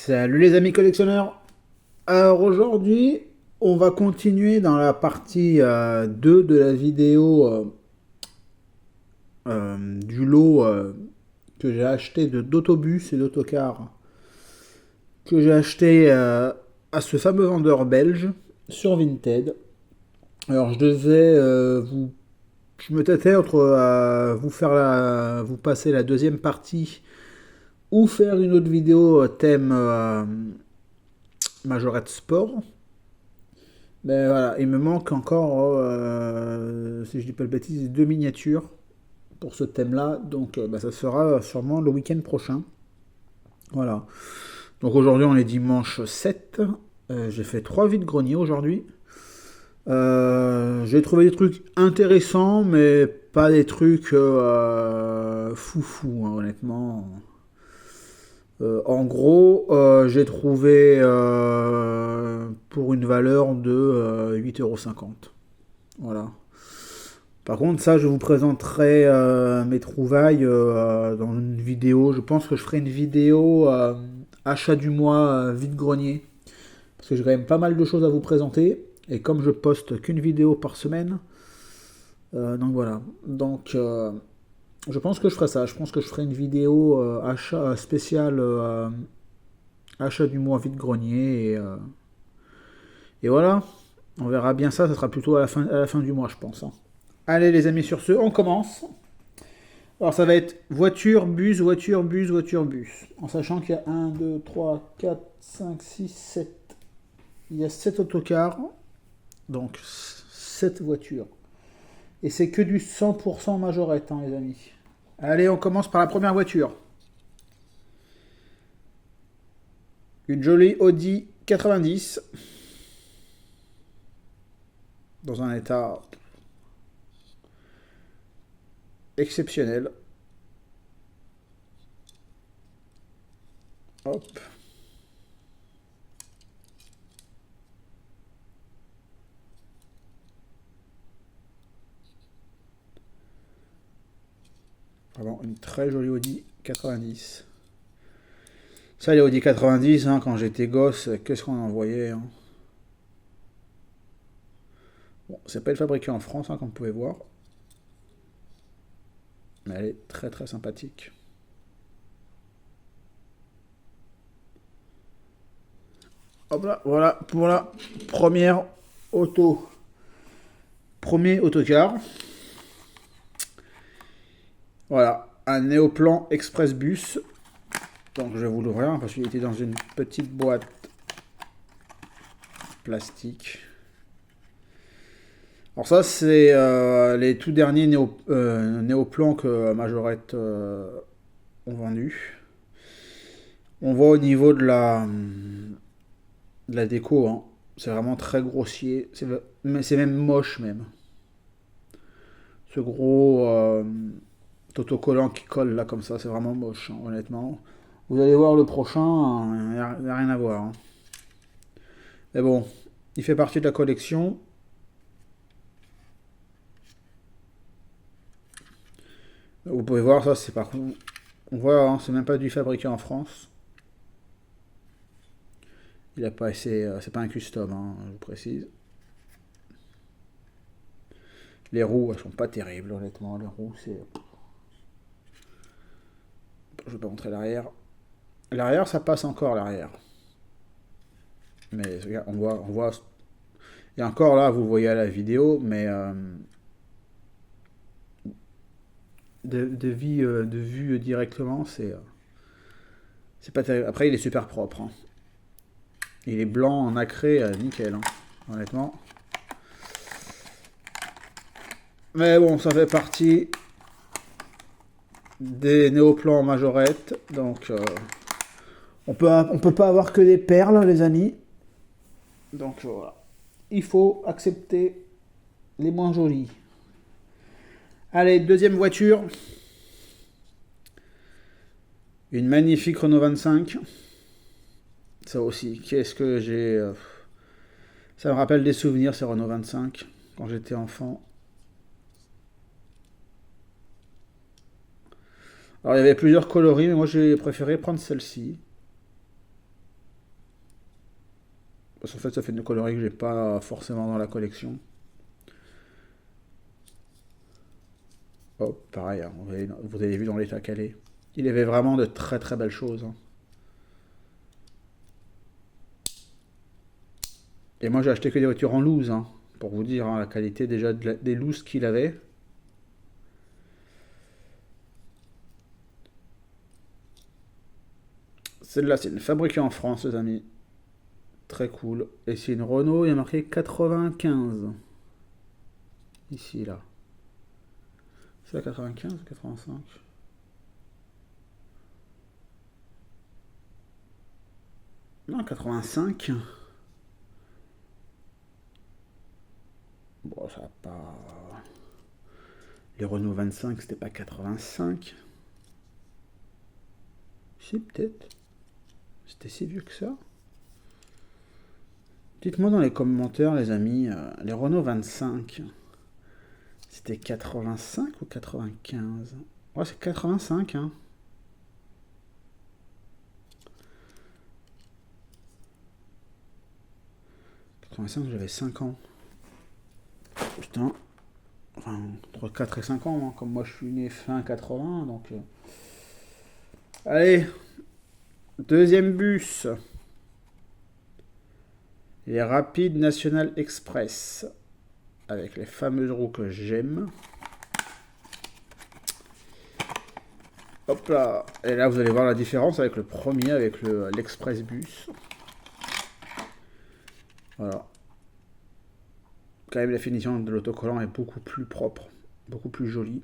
Salut les amis collectionneurs. Alors aujourd'hui, on va continuer dans la partie 2 de la vidéo du lot que j'ai acheté d'autobus et d'autocars que j'ai acheté à ce fameux vendeur belge sur Vinted. Alors je devais je me tâtais entre vous passer la deuxième partie ou faire une autre vidéo thème Majorette Sport. Mais voilà, il me manque encore, si je dis pas de bêtises, deux miniatures pour ce thème-là. Donc ça sera sûrement le week-end prochain. Voilà. Donc aujourd'hui on est dimanche 7. J'ai fait 3 vides-greniers aujourd'hui. J'ai trouvé des trucs intéressants, mais pas des trucs foufou, hein, honnêtement. En gros, j'ai trouvé pour une valeur de 8,50 €. Voilà. Par contre, ça, je vous présenterai mes trouvailles dans une vidéo. Je pense que je ferai une vidéo achat du mois vide-grenier. Parce que j'ai quand même pas mal de choses à vous présenter. Et comme je poste qu'une vidéo par semaine, donc voilà. Donc je pense que je ferai ça. Je pense que je ferai une vidéo achat spéciale achat du mois vide-grenier. Et voilà. On verra bien ça. Ça sera plutôt à la fin du mois, je pense, hein. Allez les amis, sur ce, on commence. Alors ça va être voiture, bus, voiture, bus, voiture, bus. En sachant qu'il y a 1, 2, 3, 4, 5, 6, 7. Il y a 7 autocars. Donc 7 voitures. Et c'est que du 100% majorette, hein, les amis. Allez, on commence par la première voiture. Une jolie Audi 90. Dans un état exceptionnel. Hop. Vraiment une très jolie Audi 90. Ça, les Audi 90, hein, quand j'étais gosse, qu'est-ce qu'on en voyait, hein. Bon, c'est pas fabriqué en France, hein, comme vous pouvez voir. Mais elle est très très sympathique. Hop là, voilà pour la première auto. Premier autocar. Voilà, un Néoplan Express Bus. Donc je vais vous l'ouvrir hein, parce qu'il était dans une petite boîte plastique. Alors ça c'est les tout derniers Néoplans que Majorette ont vendus. On voit au niveau de la déco, hein, c'est vraiment très grossier. C'est même moche même. Ce gros autocollant qui colle là comme ça, c'est vraiment moche, hein, honnêtement. Vous allez voir le prochain, il n'y a rien à voir, hein. Mais bon, il fait partie de la collection. Vous pouvez voir ça, c'est par contre, on voit, hein, c'est même pas du fabriqué en France. Il a pas essayé, c'est pas un custom, hein, je vous précise. Les roues, elles sont pas terribles, honnêtement. Les roues, c'est. Je vais pas montrer l'arrière. L'arrière, ça passe encore l'arrière. Mais regarde, on voit. Et encore là, vous voyez à la vidéo, mais de vue directement, c'est pas terrible. Après, il est super propre, hein. Il est blanc en nacré, nickel, hein, honnêtement. Mais bon, ça fait partie des néoplans majorette, donc on peut pas avoir que des perles, les amis. Donc voilà, il faut accepter les moins jolis. Allez, deuxième voiture. Une magnifique Renault 25. Ça aussi, qu'est-ce que j'ai... Ça me rappelle des souvenirs, ces Renault 25, quand j'étais enfant. Alors, il y avait plusieurs coloris, mais moi, j'ai préféré prendre celle-ci. Parce qu'en fait, ça fait une coloris que j'ai pas forcément dans la collection. Oh, pareil, hein, vous avez vu dans l'état qu'elle est. Il avait vraiment de très très belles choses, hein. Et moi, j'ai acheté que des voitures en loose, hein, pour vous dire hein, la qualité déjà des looses qu'il avait. Celle-là, c'est une fabriquée en France, les amis. Très cool. Et c'est une Renault, il y a marqué 95. Ici, là. C'est la 95 ou 85? Non, 85. Bon, ça va pas. Les Renault 25, c'était pas 85. Si, peut-être. C'était si vieux que ça. Dites-moi dans les commentaires, les amis, les Renault 25, c'était 85 ou 95? Ouais, c'est 85, hein. 85, j'avais 5 ans. Putain. Enfin, entre 4 et 5 ans, hein. Comme moi je suis né fin 80, donc... Allez, deuxième bus. Les Rapides National Express. Avec les fameuses roues que j'aime. Hop là. Et là, vous allez voir la différence avec le premier, avec l'Express Bus. Voilà. Quand même, la finition de l'autocollant est beaucoup plus propre. Beaucoup plus jolie.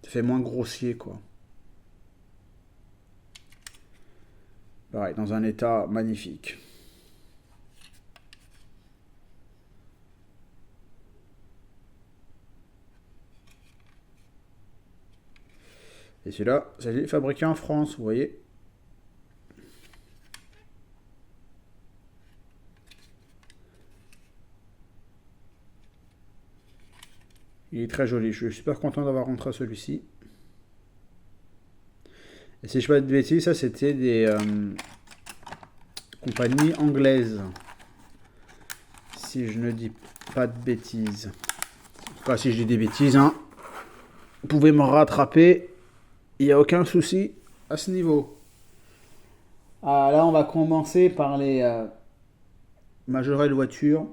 Ça fait moins grossier, quoi. Pareil, dans un état magnifique. Et celui-là, c'est fabriqué en France, vous voyez. Il est très joli. Je suis super content d'avoir rentré celui-ci. Et si je ne fais pas de bêtises, ça c'était des compagnies anglaises. Si je ne dis pas de bêtises. Enfin, si je dis des bêtises, hein, vous pouvez me rattraper. Il n'y a aucun souci à ce niveau. Ah, là, on va commencer par les majorettes de voitures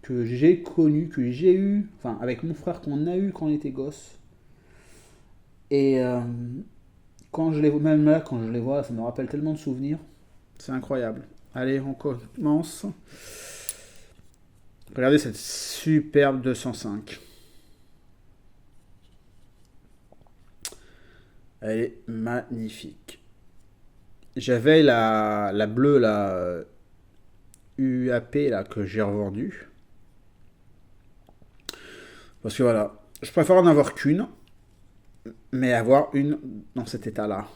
que j'ai connues, que j'ai eu, enfin avec mon frère qu'on a eu quand on était gosse. Et quand je les vois, même là, quand je les vois, ça me rappelle tellement de souvenirs. C'est incroyable. Allez, on commence. Regardez cette superbe 205. Elle est magnifique. J'avais la bleue, la UAP, là, que j'ai revendue. Parce que voilà, je préfère en avoir qu'une, mais avoir une dans cet état-là.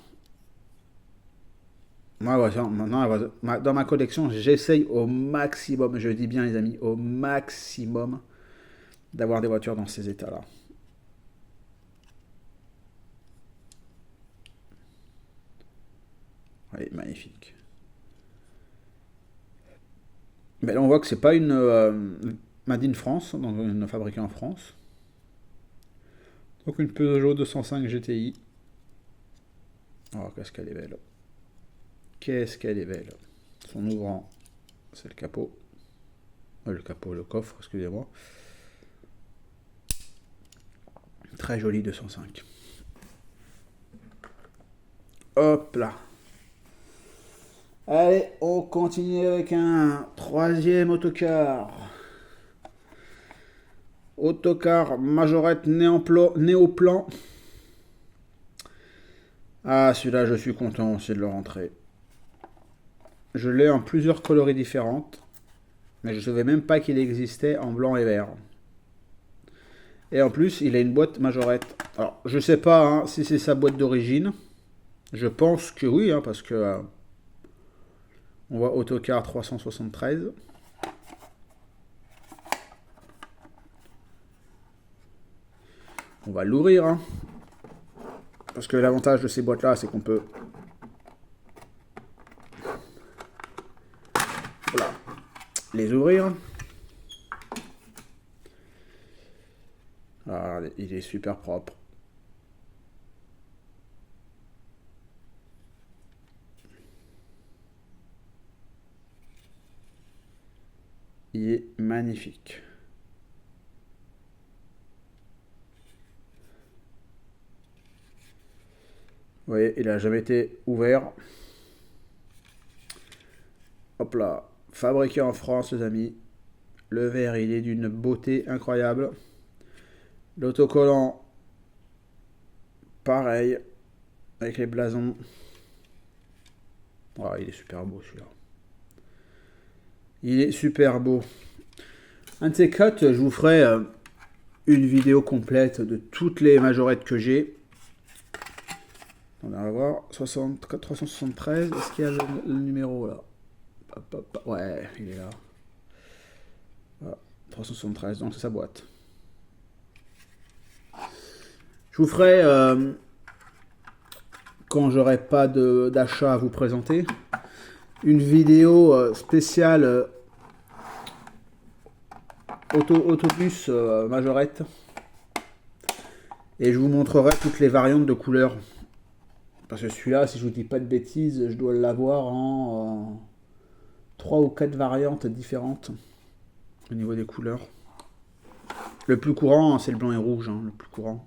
Moi, maintenant, dans ma collection, j'essaye au maximum, je dis bien les amis, au maximum d'avoir des voitures dans ces états-là. Oui, magnifique. Mais là, on voit que c'est pas une Made in France, donc une fabriquée en France. Donc une Peugeot 205 GTI. Oh, qu'est-ce qu'elle est belle. Qu'est-ce qu'elle est belle. Son ouvrant, c'est le capot. Le coffre, excusez-moi. Très joli 205. Hop là. Allez, on continue avec un troisième autocar. Autocar majorette néoplan. Ah, celui-là, je suis content aussi de le rentrer. Je l'ai en plusieurs coloris différentes. Mais je ne savais même pas qu'il existait en blanc et vert. Et en plus, il a une boîte majorette. Alors, je sais pas hein, si c'est sa boîte d'origine. Je pense que oui, hein, parce que... on voit Autocar 373. On va l'ouvrir. Hein. Parce que l'avantage de ces boîtes-là, c'est qu'on peut... Voilà. les ouvrir. Ah, regardez, il est super propre. Il est magnifique. Vous voyez, il n'a jamais été ouvert. Hop là, fabriqué en France, les amis. Le verre, il est d'une beauté incroyable. L'autocollant, pareil, avec les blasons. Oh, il est super beau celui-là. Il est super beau. Un de ces quatre, je vous ferai une vidéo complète de toutes les majorettes que j'ai. On va voir, 373, est-ce qu'il y a le numéro là? Ouais, il est là. Voilà, 373, donc c'est sa boîte. Je vous ferai, quand j'aurai pas d'achat à vous présenter, une vidéo spéciale autobus majorette. Et je vous montrerai toutes les variantes de couleurs. Parce que celui-là, si je vous dis pas de bêtises, je dois l'avoir en 3 ou 4 variantes différentes au niveau des couleurs. Le plus courant, c'est le blanc et rouge, hein, le plus courant.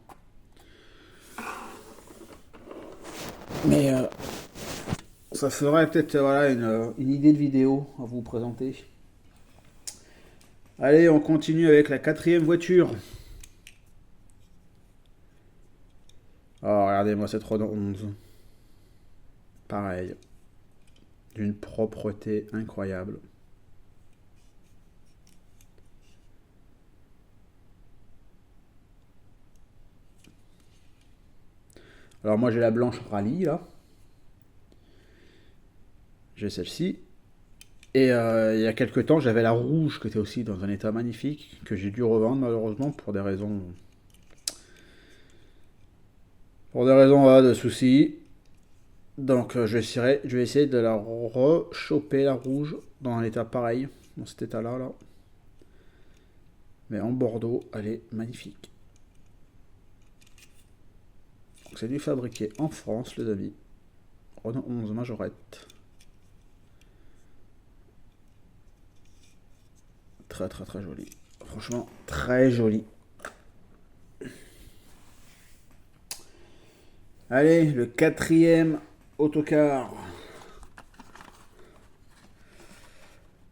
Mais ça ferait peut-être voilà, une idée de vidéo à vous présenter. Allez, on continue avec la quatrième voiture. Oh, regardez-moi cette Renault 11. Pareil. D'une propreté incroyable. Alors moi j'ai la blanche rallye là. J'ai celle-ci. Et il y a quelques temps j'avais la rouge qui était aussi dans un état magnifique. Que j'ai dû revendre malheureusement pour des raisons... voilà, de soucis. Donc je vais essayer de la rechoper la rouge dans un état pareil. Dans cet état là. Mais en Bordeaux, elle est magnifique. C'est du fabriqué en France, les amis. Renault 11 majorette. Très très très joli. Franchement, très joli. Allez, le quatrième autocar.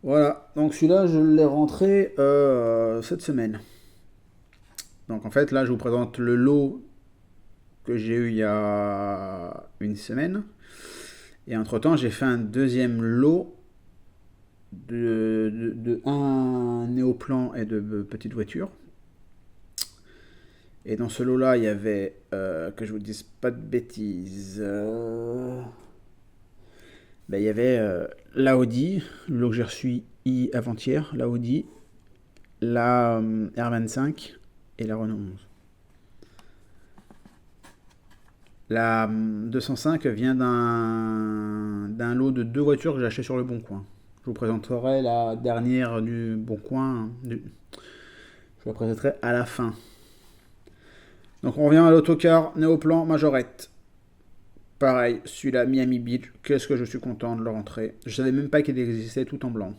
Voilà, donc celui-là, je l'ai rentré cette semaine. Donc en fait, là, je vous présente le lot que j'ai eu il y a une semaine. Et entre-temps, j'ai fait un deuxième lot de un néoplan et de petites voitures. Et dans ce lot-là, il y avait, que je vous dise pas de bêtises, il y avait l'Audi, le lot que j'ai reçu avant-hier, l'Audi, la R25 et la Renault 11. La 205 vient d'un lot de 2 voitures que j'ai acheté sur le Bon Coin. Je vous présenterai la dernière du Bon Coin. Je la présenterai à la fin. Donc on revient à l'autocar Néoplan Majorette. Pareil, celui-là Miami Beach. Qu'est-ce que je suis content de le rentrer. Je savais même pas qu'il existait tout en blanc.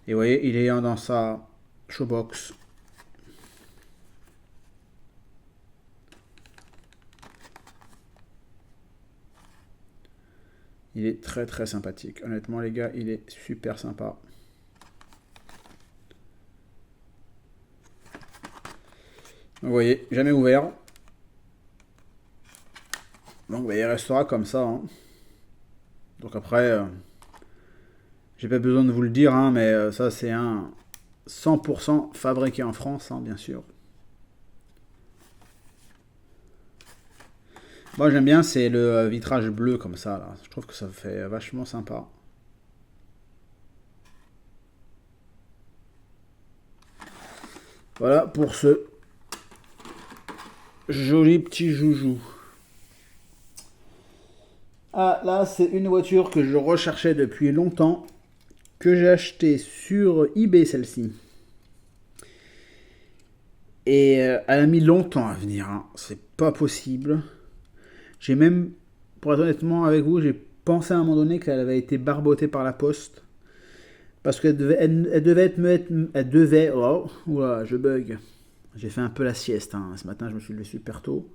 Et vous voyez, il est dans sa showbox. Il est très très sympathique. Honnêtement les gars, il est super sympa. Vous voyez, jamais ouvert. Donc il restera comme ça. Hein. Donc après, j'ai pas besoin de vous le dire, hein, mais ça c'est un 100% fabriqué en France, hein, bien sûr. Moi j'aime bien, c'est le vitrage bleu comme ça. Là. Je trouve que ça fait vachement sympa. Voilà pour ce joli petit joujou. Ah là c'est une voiture que je recherchais depuis longtemps, que j'ai acheté sur eBay, celle-ci. Et elle a mis longtemps à venir, hein. C'est pas possible. J'ai même, pour être honnêtement avec vous, j'ai pensé à un moment donné qu'elle avait été barbotée par la poste. Parce qu'elle devait, elle devait elle devait, oh, oula, je bug. J'ai fait un peu la sieste, hein. Ce matin je me suis levé super tôt.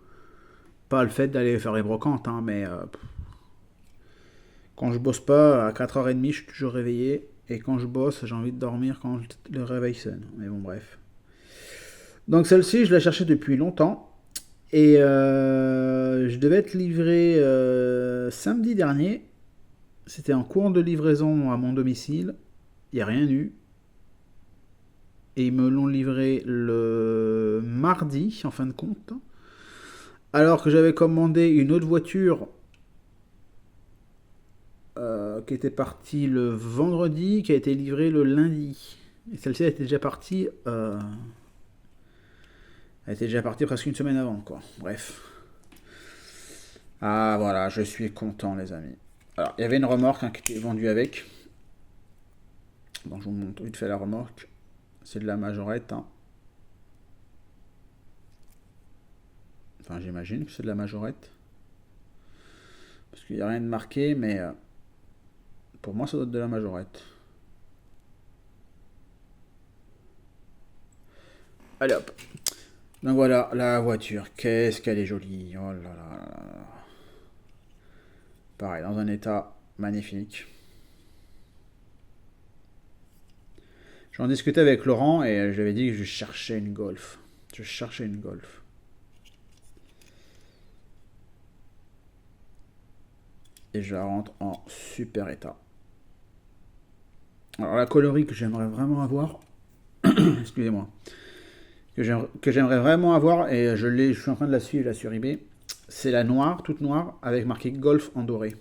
Pas le fait d'aller faire les brocantes, hein, mais quand je bosse pas, à 4h30, je suis toujours réveillé. Et quand je bosse, j'ai envie de dormir quand le réveil sonne. Mais bon, bref. Donc celle-ci, je la cherchais depuis longtemps. Et je devais être livré samedi dernier. C'était en cours de livraison à mon domicile. Il n'y a rien eu. Et ils me l'ont livré le mardi, en fin de compte. Alors que j'avais commandé une autre voiture qui était partie le vendredi, qui a été livrée le lundi. Et celle-ci était déjà partie. Elle était déjà partie presque une semaine avant, quoi. Bref. Ah voilà, je suis content, les amis. Alors, il y avait une remorque, hein, qui était vendue avec. Donc, je vous montre vite fait la remorque. C'est de la majorette, hein. Enfin, j'imagine que c'est de la majorette. Parce qu'il n'y a rien de marqué, mais pour moi, ça doit être de la majorette. Allez hop. Donc voilà, la voiture. Qu'est-ce qu'elle est jolie. Oh là là là là. Pareil, dans un état magnifique. J'en discutais avec Laurent et je lui avais dit que je cherchais une Golf. Je cherchais une Golf. Et je la rentre en super état. Alors la coloris que j'aimerais vraiment avoir, excusez-moi, que j'aimerais vraiment avoir, et je suis en train de la suivre là sur eBay, c'est la noire, toute noire, avec marqué Golf en doré.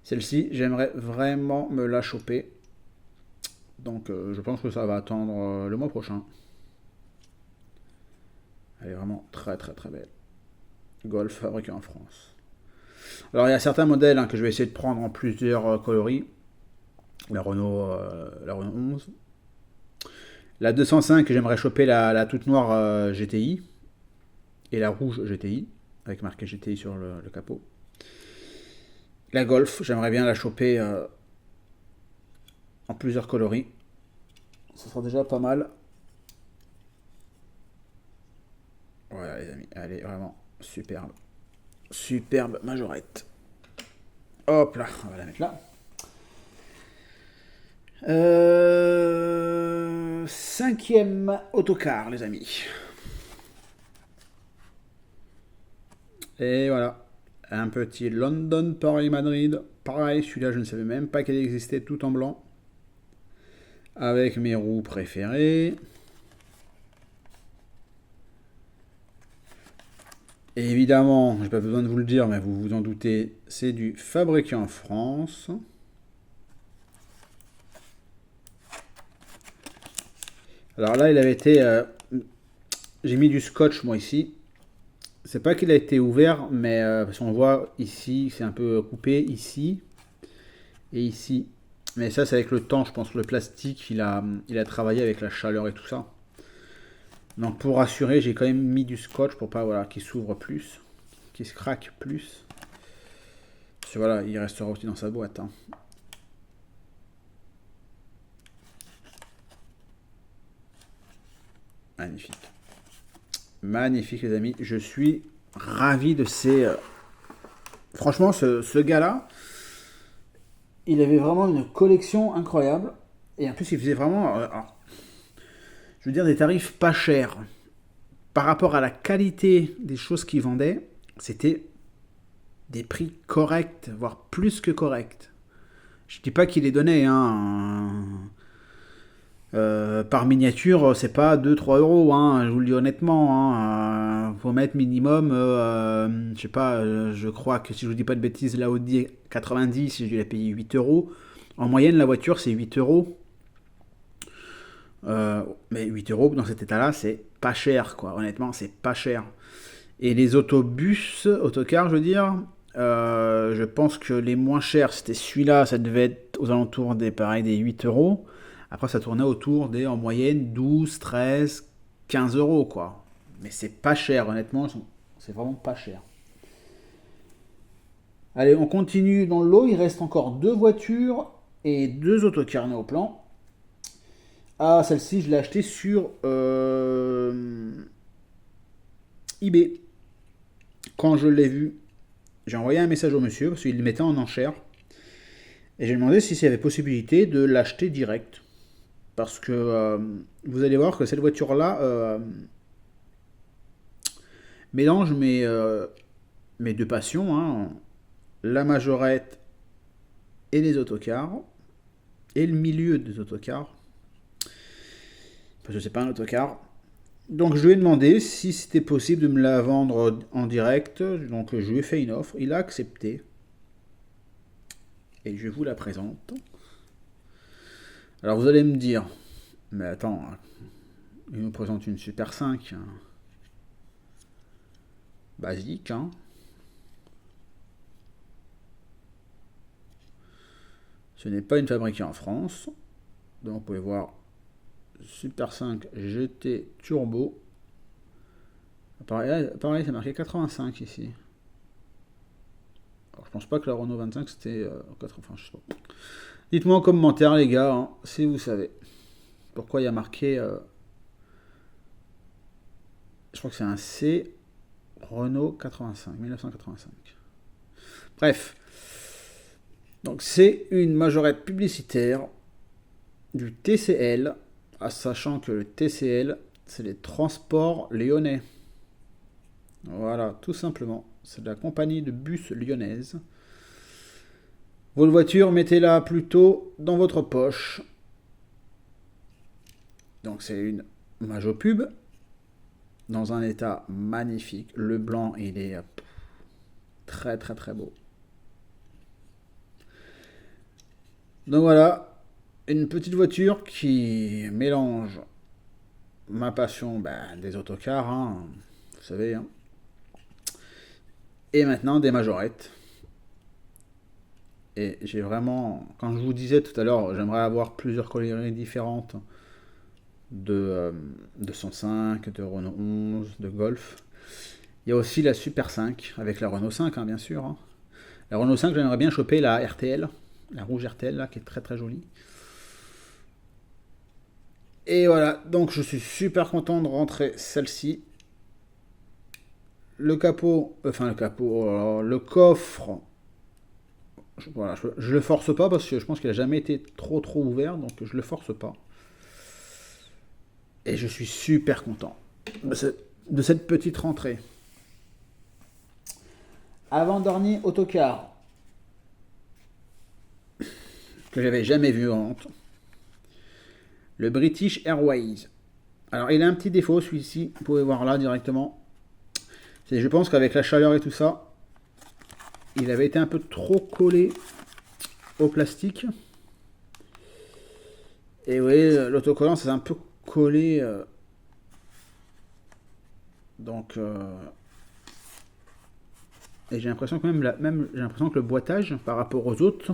Celle-ci, j'aimerais vraiment me la choper. Donc je pense que ça va attendre le mois prochain. Elle est vraiment très très très belle. Golf fabriqué en France. Alors il y a certains modèles, hein, que je vais essayer de prendre en plusieurs coloris. La Renault 11. La 205, j'aimerais choper la toute noire GTI. Et la rouge GTI, avec marqué GTI sur le capot. La Golf, j'aimerais bien la choper en plusieurs coloris. Ce sera déjà pas mal. Voilà les amis, elle est vraiment superbe. Superbe majorette. Hop là, on va la mettre là. Cinquième autocar, les amis. Et voilà, un petit London Paris-Madrid. Pareil, celui-là, je ne savais même pas qu'il existait, tout en blanc. Avec mes roues préférées. Et évidemment, j'ai pas besoin de vous le dire, mais vous vous en doutez, c'est du fabriqué en France. Alors là, il avait été... j'ai mis du scotch, moi, ici. C'est pas qu'il a été ouvert, mais parce qu'on voit ici, c'est un peu coupé, ici. Et ici. Mais ça, c'est avec le temps, je pense. Le plastique, il a travaillé avec la chaleur et tout ça. Donc pour rassurer, j'ai quand même mis du scotch pour pas, voilà, qu'il s'ouvre plus, qu'il se craque plus. Parce que voilà, il restera aussi dans sa boîte, hein. Magnifique. Magnifique les amis. Je suis ravi de ces... Franchement, ce gars-là, il avait vraiment une collection incroyable. Et en plus, il faisait vraiment... je veux dire, des tarifs pas chers. Par rapport à la qualité des choses qu'il vendait, c'était des prix corrects, voire plus que corrects. Je dis pas qu'il les donnait, hein. Par miniature, c'est pas 2-3 euros, hein, je vous le dis honnêtement. Hein. Faut mettre minimum, je sais pas, je crois que si je vous dis pas de bêtises, la Audi 90, j'ai dû la payer 8 euros. En moyenne, la voiture, c'est 8 euros. Mais 8 euros dans cet état-là, c'est pas cher, quoi. Honnêtement, c'est pas cher. Et les autocars, je veux dire, je pense que les moins chers, c'était celui-là, ça devait être aux alentours des, pareil, des 8 euros. Après, ça tournait autour des, en moyenne, 12, 13, 15 euros, quoi. Mais c'est pas cher, honnêtement, c'est vraiment pas cher. Allez, on continue dans le lot. Il reste encore 2 voitures et 2 autocars au plan. Ah, celle-ci, je l'ai achetée sur eBay. Quand je l'ai vue, j'ai envoyé un message au monsieur parce qu'il le mettait en enchère. Et j'ai demandé s'il y avait possibilité de l'acheter direct. Parce que vous allez voir que cette voiture-là mélange mes deux passions, hein, la majorette et les autocars, et le milieu des autocars. Parce que c'est pas un autocar. Donc je lui ai demandé si c'était possible de me la vendre en direct. Donc je lui ai fait une offre. Il a accepté. Et je vous la présente. Alors vous allez me dire, mais attends, il nous présente une Super 5. Basique, hein. Ce n'est pas une fabriquée en France. Donc vous pouvez voir Super 5 GT Turbo. Pareil, c'est marqué 85 ici. Alors, je pense pas que la Renault 25 c'était 80, je sais pas. Dites-moi en commentaire les gars, hein, si vous savez. Pourquoi il y a marqué... je crois que c'est un C Renault 85, 1985. Bref. Donc c'est une majorette publicitaire du TCL, sachant que le TCL, c'est les transports lyonnais. Voilà, tout simplement. C'est de la compagnie de bus lyonnaise. Votre voiture, mettez-la plutôt dans votre poche. Donc c'est une Majo Pub, dans un état magnifique. Le blanc, il est très très très beau. Donc voilà, une petite voiture qui mélange ma passion des autocars, hein, vous savez, hein, et maintenant des majorettes. Et j'ai vraiment, quand je vous disais tout à l'heure, j'aimerais avoir plusieurs coloris différentes de 105, de Renault 11, de Golf. Il y a aussi la Super 5 avec la Renault 5, hein, bien sûr. Hein. La Renault 5, j'aimerais bien choper la RTL, la rouge RTL là, qui est très très jolie. Et voilà, donc je suis super content de rentrer celle-ci. Le capot, le coffre, voilà, je le force pas parce que je pense qu'il a jamais été trop ouvert, donc je le force pas. Et je suis super content de cette petite rentrée. Avant-dernier autocar que j'avais jamais vu en vente. Le British Airways. Alors il a un petit défaut celui-ci, vous pouvez voir là directement. C'est, je pense qu'avec la chaleur et tout ça, il avait été un peu trop collé au plastique. Et vous voyez, l'autocollant c'est un peu collé. Donc et j'ai l'impression que j'ai l'impression que le boitage par rapport aux autres,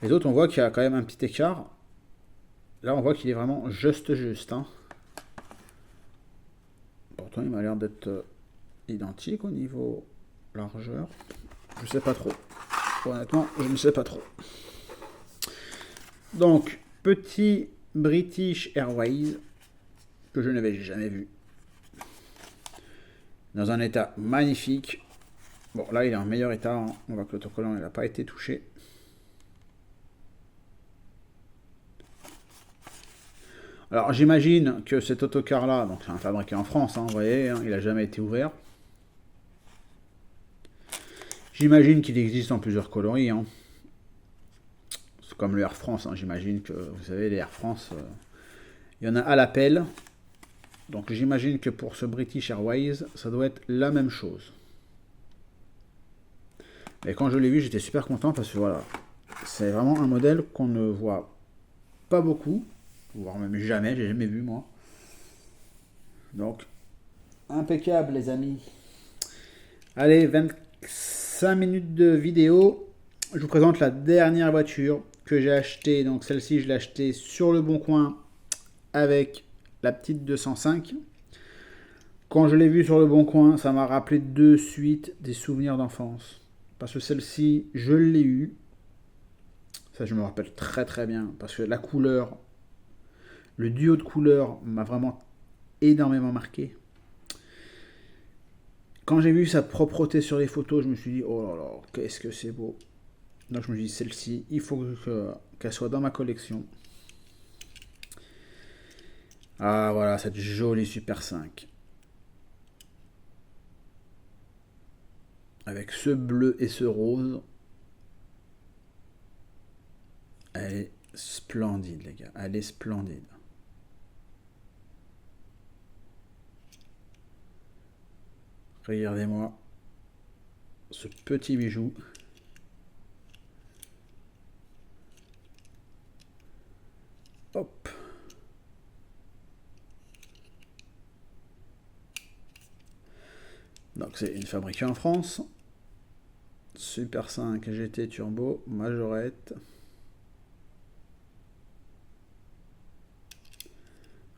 les autres on voit qu'il y a quand même un petit écart. Là on voit qu'il est vraiment juste. Hein. Pourtant il m'a l'air d'être identique au niveau largeur. Je sais pas trop. Honnêtement, je ne sais pas trop. Donc, petit British Airways que je n'avais jamais vu. Dans un état magnifique. Bon, là, il est en meilleur état. Hein. On voit que l'autocollant n'a pas été touché. Alors, j'imagine que cet autocar-là, donc c'est un fabriqué en France, hein, vous voyez, hein, il n'a jamais été ouvert. J'imagine qu'il existe en plusieurs coloris. Hein. C'est comme le Air France. Hein. J'imagine que, vous savez, les Air France, il y en a à l'appel. Donc j'imagine que pour ce British Airways, ça doit être la même chose. Et quand je l'ai vu, j'étais super content parce que voilà, c'est vraiment un modèle qu'on ne voit pas beaucoup, voire même jamais, j'ai jamais vu moi. Donc, impeccable les amis. Allez, 25 minutes de vidéo. je vous présente la dernière voiture que j'ai achetée. Donc celle-ci, je l'ai achetée sur le Bon Coin avec la petite 205. Quand je l'ai vue sur le Bon Coin, ça m'a rappelé de suite des souvenirs d'enfance. Parce que celle-ci, je l'ai eue. Ça, je me rappelle très très bien. Parce que la couleur, le duo de couleurs m'a vraiment énormément marqué. Quand j'ai vu sa propreté sur les photos, je me suis dit, oh là là, qu'est-ce que c'est beau. Donc je me suis dit, celle-ci, il faut qu'elle soit dans ma collection. Ah voilà, cette jolie Super 5. Avec ce bleu et ce rose. Elle est splendide, les gars. Elle est splendide. Regardez-moi ce petit bijou. Hop. Donc c'est une fabriquée en France. Super 5 GT Turbo Majorette.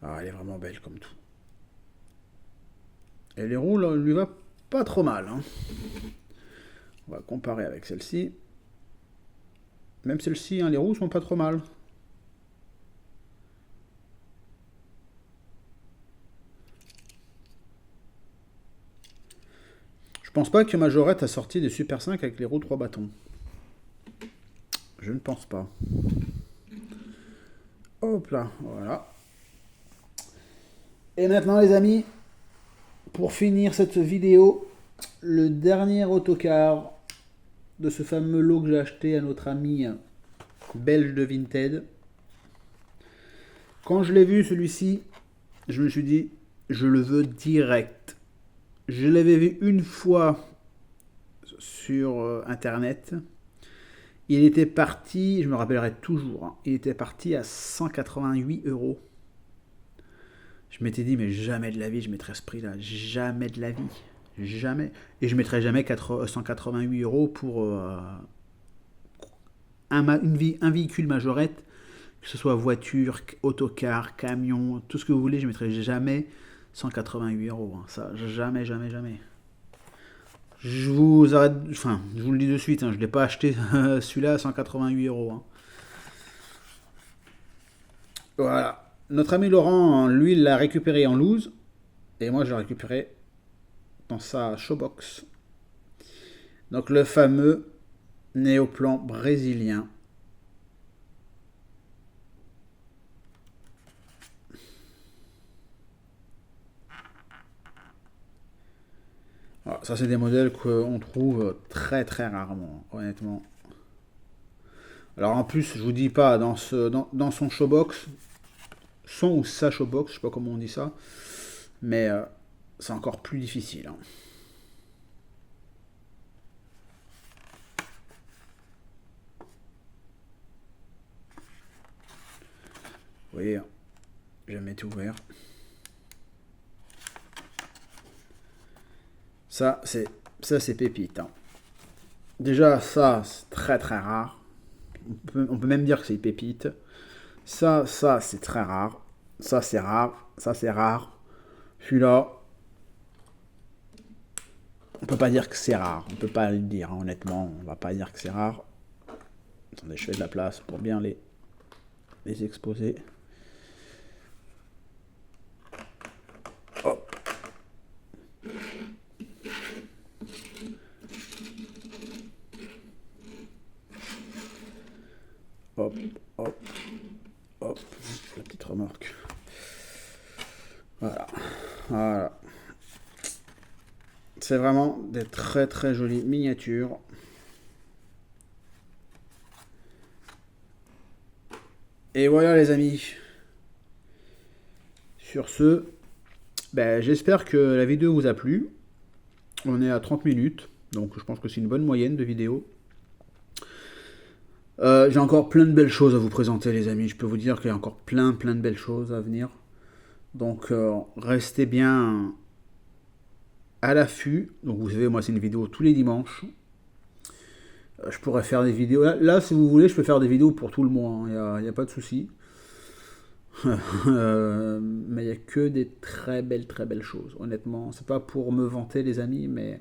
Ah, elle est vraiment belle comme tout. Et les roues, là, lui va pas trop mal. Hein. On va comparer avec celle-ci. Même celle-ci, hein, les roues sont pas trop mal. Je pense pas que Majorette a sorti des Super 5 avec les roues 3 bâtons. Je ne pense pas. Hop là, voilà. Et maintenant les amis, pour finir cette vidéo, le dernier autocar de ce fameux lot que j'ai acheté à notre ami belge de Vinted. Quand je l'ai vu celui-ci, je me suis dit, je le veux direct. Je l'avais vu une fois sur internet. Il était parti, je me rappellerai toujours, hein, il était parti à 188 €. Je m'étais dit, mais jamais de la vie je mettrais ce prix-là. Jamais de la vie. Jamais. Et je mettrais jamais 188 € pour un véhicule majorette, que ce soit voiture, autocar, camion, tout ce que vous voulez, je mettrais jamais 188 €. Hein. Ça, jamais, jamais, jamais. Je vous arrête, enfin, je vous le dis de suite, hein, je ne l'ai pas acheté celui-là à 188 €. Hein. Voilà. Notre ami Laurent, lui, il l'a récupéré en loose. Et moi, je l'ai récupéré dans sa showbox. Donc, le fameux néoplan brésilien. Voilà, ça, c'est des modèles qu'on trouve très, très rarement, honnêtement. Alors, en plus, je vous dis pas, dans son showbox, son ou sa showbox, je sais pas comment on dit ça, mais c'est encore plus difficile. Hein. Vous voyez, jamais tout ouvert. Ça, c'est pépite. Hein. Déjà, ça, c'est très très rare. On peut même dire que c'est pépite. Ça, c'est très rare. Ça, c'est rare. Ça, c'est rare. Celui-là, on peut pas dire que c'est rare. On peut pas le dire, hein, honnêtement. On va pas dire que c'est rare. Attendez, je fais de la place pour bien les exposer. Hop. Hop, hop, hop. La petite remorque. Voilà. Voilà. C'est vraiment des très très jolies miniatures. Et voilà les amis. Sur ce, ben, j'espère que la vidéo vous a plu. On est à 30 minutes, donc je pense que c'est une bonne moyenne de vidéo. J'ai encore plein de belles choses à vous présenter les amis. Je peux vous dire qu'il y a encore plein de belles choses à venir. Donc restez bien à l'affût. Donc vous savez, moi c'est une vidéo tous les dimanches. Je pourrais faire des vidéos. Là, si vous voulez, je peux faire des vidéos pour tout le mois. Il n'y a pas de souci. Mais il n'y a que des très belles choses. Honnêtement, c'est pas pour me vanter, les amis, mais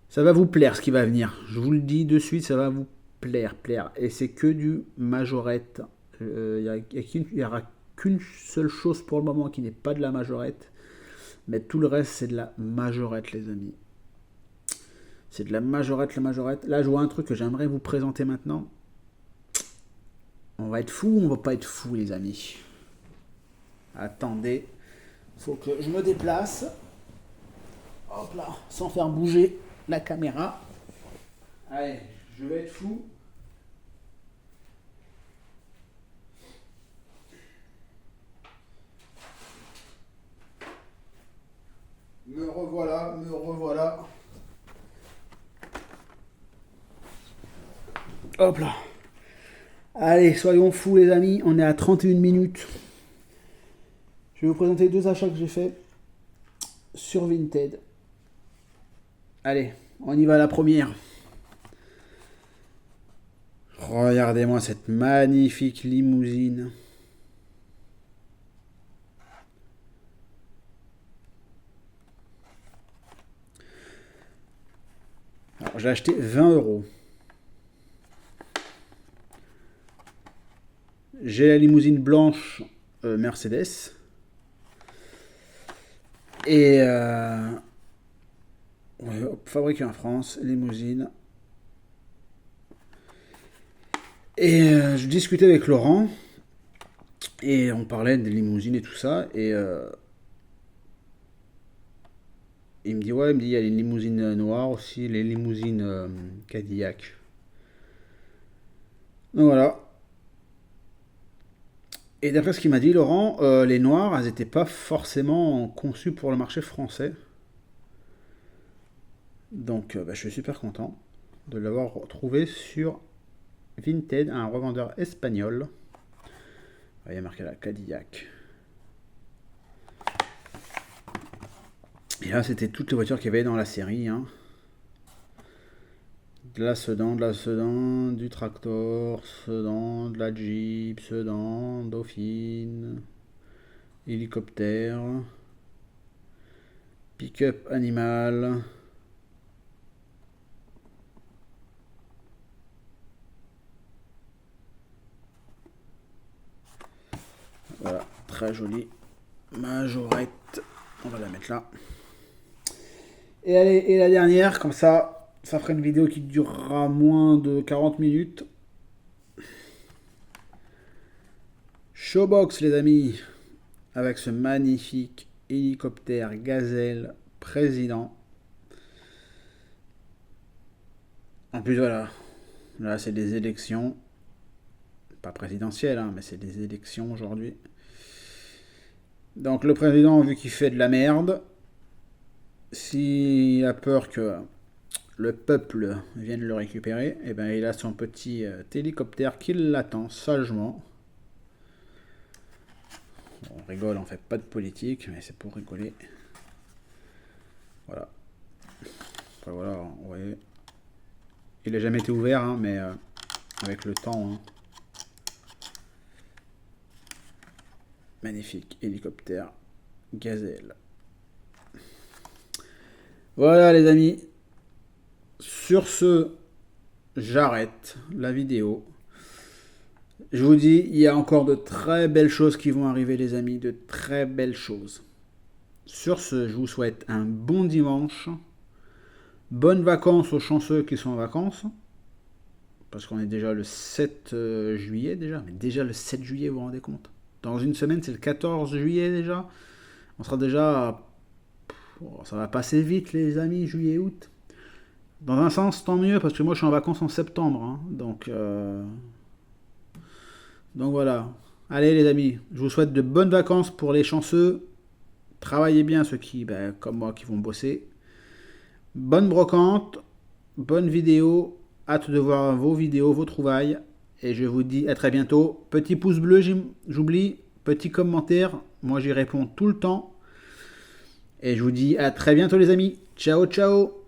ça va vous plaire ce qui va venir. Je vous le dis de suite, ça va vous plaire. Et c'est que du majorette. Il n'y aura qu'une seule chose pour le moment qui n'est pas de la majorette. Mais tout le reste, c'est de la majorette, les amis. C'est de la majorette. Là, je vois un truc que j'aimerais vous présenter maintenant. On va être fou ou on va pas être fou, les amis? Attendez. Faut que je me déplace. Hop là, sans faire bouger la caméra. Allez, je vais être fou. Me revoilà. Hop là. Allez, soyons fous, les amis. On est à 31 minutes. Je vais vous présenter 2 achats que j'ai fait sur Vinted. Allez, on y va à la première. Regardez-moi cette magnifique limousine. Alors, j'ai acheté 20 €. J'ai la limousine blanche Mercedes. Et fabriquée en France, limousine. Et je discutais avec Laurent. Et on parlait des limousines et tout ça. Et il me dit, il y a les limousines noires aussi, les limousines Cadillac. Donc voilà. Et d'après ce qu'il m'a dit, Laurent, les noires, elles n'étaient pas forcément conçues pour le marché français. Donc je suis super content de l'avoir trouvé sur Vinted, un revendeur espagnol. Il y a marqué la Cadillac. Et là, c'était toutes les voitures qu'il y avait dans la série. Hein. De la Sedan, du Tractor, Sedan, de la Jeep, Sedan, Dauphine, hélicoptère, pick-up animal. Voilà, très jolie majorette. On va la mettre là. Et allez, et la dernière, comme ça fera une vidéo qui durera moins de 40 minutes. Showbox, les amis, avec ce magnifique hélicoptère Gazelle président. En plus, voilà, là c'est des élections, pas présidentielles, hein, mais c'est des élections aujourd'hui. Donc le président, vu qu'il fait de la merde, s'il a peur que le peuple vienne le récupérer, et ben il a son petit hélicoptère qui l'attend sagement. On rigole, on fait pas de politique, mais c'est pour rigoler. Voilà. Enfin, voilà, vous voyez. Il n'a jamais été ouvert, hein, mais avec le temps. Hein. Magnifique hélicoptère Gazelle. Voilà les amis. Sur ce, j'arrête la vidéo. Je vous dis, il y a encore de très belles choses qui vont arriver les amis, de très belles choses. Sur ce, je vous souhaite un bon dimanche. Bonnes vacances aux chanceux qui sont en vacances. Parce qu'on est déjà le 7 juillet déjà. Mais déjà le 7 juillet, vous vous rendez compte? Dans une semaine, c'est le 14 juillet déjà. On sera déjà... ça va passer vite les amis, juillet, août. Dans un sens, tant mieux, parce que moi je suis en vacances en septembre. Hein, donc voilà. Allez les amis, je vous souhaite de bonnes vacances pour les chanceux. Travaillez bien ceux qui, comme moi, qui vont bosser. Bonne brocante, bonne vidéo. Hâte de voir vos vidéos, vos trouvailles. Et je vous dis à très bientôt. Petit pouce bleu, j'oublie. Petit commentaire, moi j'y réponds tout le temps. Et je vous dis à très bientôt les amis. Ciao, ciao.